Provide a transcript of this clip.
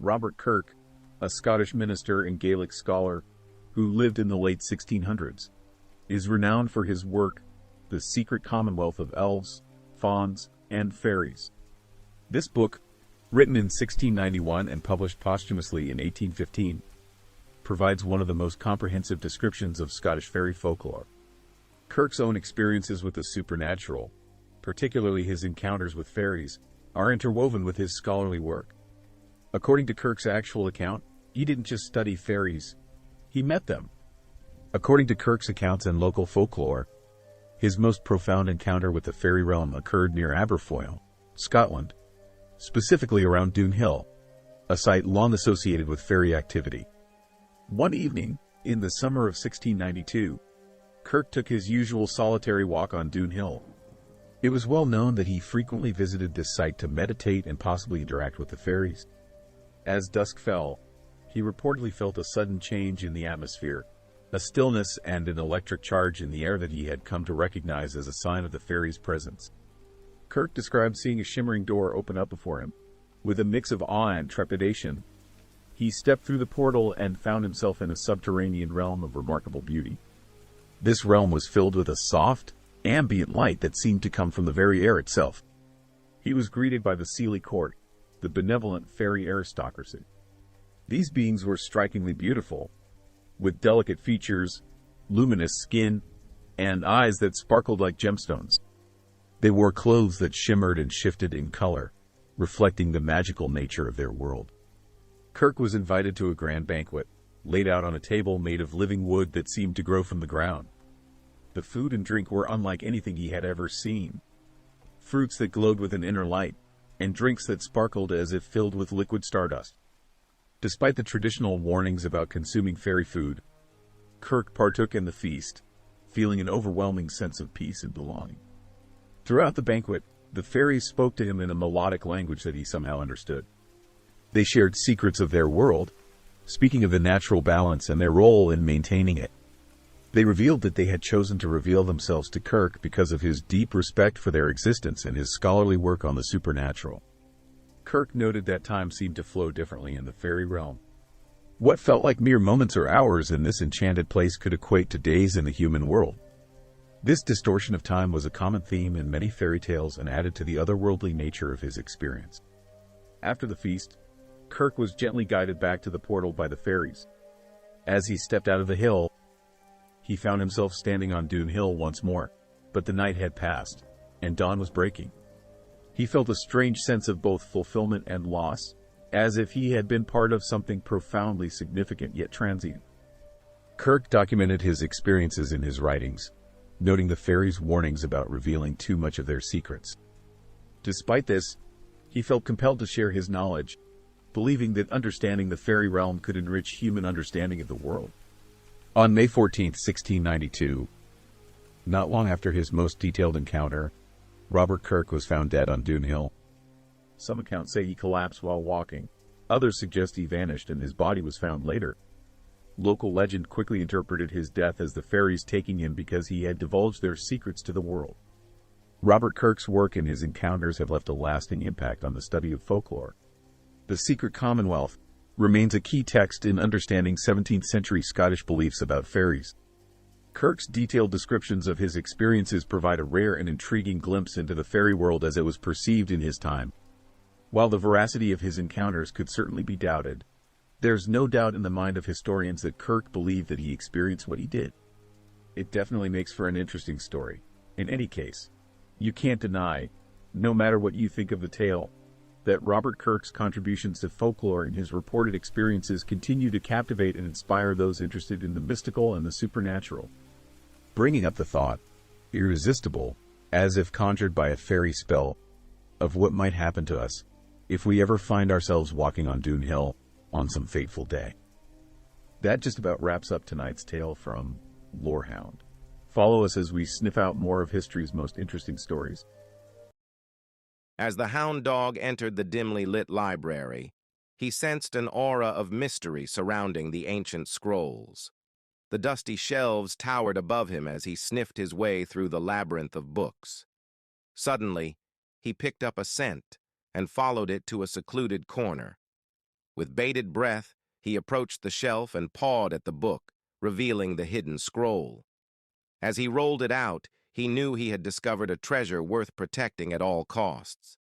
Robert Kirk, a Scottish minister and Gaelic scholar who lived in the late 1600s, is renowned for his work, The Secret Commonwealth of Elves, Fauns, and Fairies. This book, written in 1691 and published posthumously in 1815, provides one of the most comprehensive descriptions of Scottish fairy folklore. Kirk's own experiences with the supernatural, particularly his encounters with fairies, are interwoven with his scholarly work. According to Kirk's actual account, he didn't just study fairies, he met them. According to Kirk's accounts and local folklore, his most profound encounter with the fairy realm occurred near Aberfoyle, Scotland, specifically around Doon Hill, a site long associated with fairy activity. One evening, in the summer of 1692, Kirk took his usual solitary walk on Doon Hill. It was well known that he frequently visited this site to meditate and possibly interact with the fairies. As dusk fell, he reportedly felt a sudden change in the atmosphere, a stillness and an electric charge in the air that he had come to recognize as a sign of the fairies' presence. Kirk described seeing a shimmering door open up before him. With a mix of awe and trepidation, he stepped through the portal and found himself in a subterranean realm of remarkable beauty. This realm was filled with a soft, ambient light that seemed to come from the very air itself. He was greeted by the Seelie Court, the benevolent fairy aristocracy. These beings were strikingly beautiful, with delicate features, luminous skin, and eyes that sparkled like gemstones. They wore clothes that shimmered and shifted in color, reflecting the magical nature of their world. Kirk was invited to a grand banquet, laid out on a table made of living wood that seemed to grow from the ground. The food and drink were unlike anything he had ever seen. Fruits that glowed with an inner light, and drinks that sparkled as if filled with liquid stardust. Despite the traditional warnings about consuming fairy food, Kirk partook in the feast, feeling an overwhelming sense of peace and belonging. Throughout the banquet, the fairies spoke to him in a melodic language that he somehow understood. They shared secrets of their world, speaking of the natural balance and their role in maintaining it. They revealed that they had chosen to reveal themselves to Kirk because of his deep respect for their existence and his scholarly work on the supernatural. Kirk noted that time seemed to flow differently in the fairy realm. What felt like mere moments or hours in this enchanted place could equate to days in the human world. This distortion of time was a common theme in many fairy tales and added to the otherworldly nature of his experience. After the feast, Kirk was gently guided back to the portal by the fairies. As he stepped out of the hill, he found himself standing on Doon Hill once more, but the night had passed, and dawn was breaking. He felt a strange sense of both fulfillment and loss, as if he had been part of something profoundly significant yet transient. Kirk documented his experiences in his writings, noting the fairies' warnings about revealing too much of their secrets. Despite this, he felt compelled to share his knowledge, believing that understanding the fairy realm could enrich human understanding of the world. On May 14, 1692, not long after his most detailed encounter, Robert Kirk was found dead on Doon Hill. Some accounts say he collapsed while walking. Others suggest he vanished and his body was found later. Local legend quickly interpreted his death as the fairies taking him because he had divulged their secrets to the world. Robert Kirk's work and his encounters have left a lasting impact on the study of folklore. The Secret Commonwealth remains a key text in understanding 17th-century Scottish beliefs about fairies. Kirk's detailed descriptions of his experiences provide a rare and intriguing glimpse into the fairy world as it was perceived in his time. While the veracity of his encounters could certainly be doubted, there's no doubt in the mind of historians that Kirk believed that he experienced what he did. It definitely makes for an interesting story. In any case, you can't deny, no matter what you think of the tale, that Robert Kirk's contributions to folklore and his reported experiences continue to captivate and inspire those interested in the mystical and the supernatural. Bringing up the thought, irresistible, as if conjured by a fairy spell, of what might happen to us if we ever find ourselves walking on Doon Hill on some fateful day. That just about wraps up tonight's tale from Lorehound. Follow us as we sniff out more of history's most interesting stories. As the hound dog entered the dimly lit library, he sensed an aura of mystery surrounding the ancient scrolls. The dusty shelves towered above him as he sniffed his way through the labyrinth of books. Suddenly, he picked up a scent and followed it to a secluded corner. With bated breath, he approached the shelf and pawed at the book, revealing the hidden scroll. As he rolled it out, he knew he had discovered a treasure worth protecting at all costs.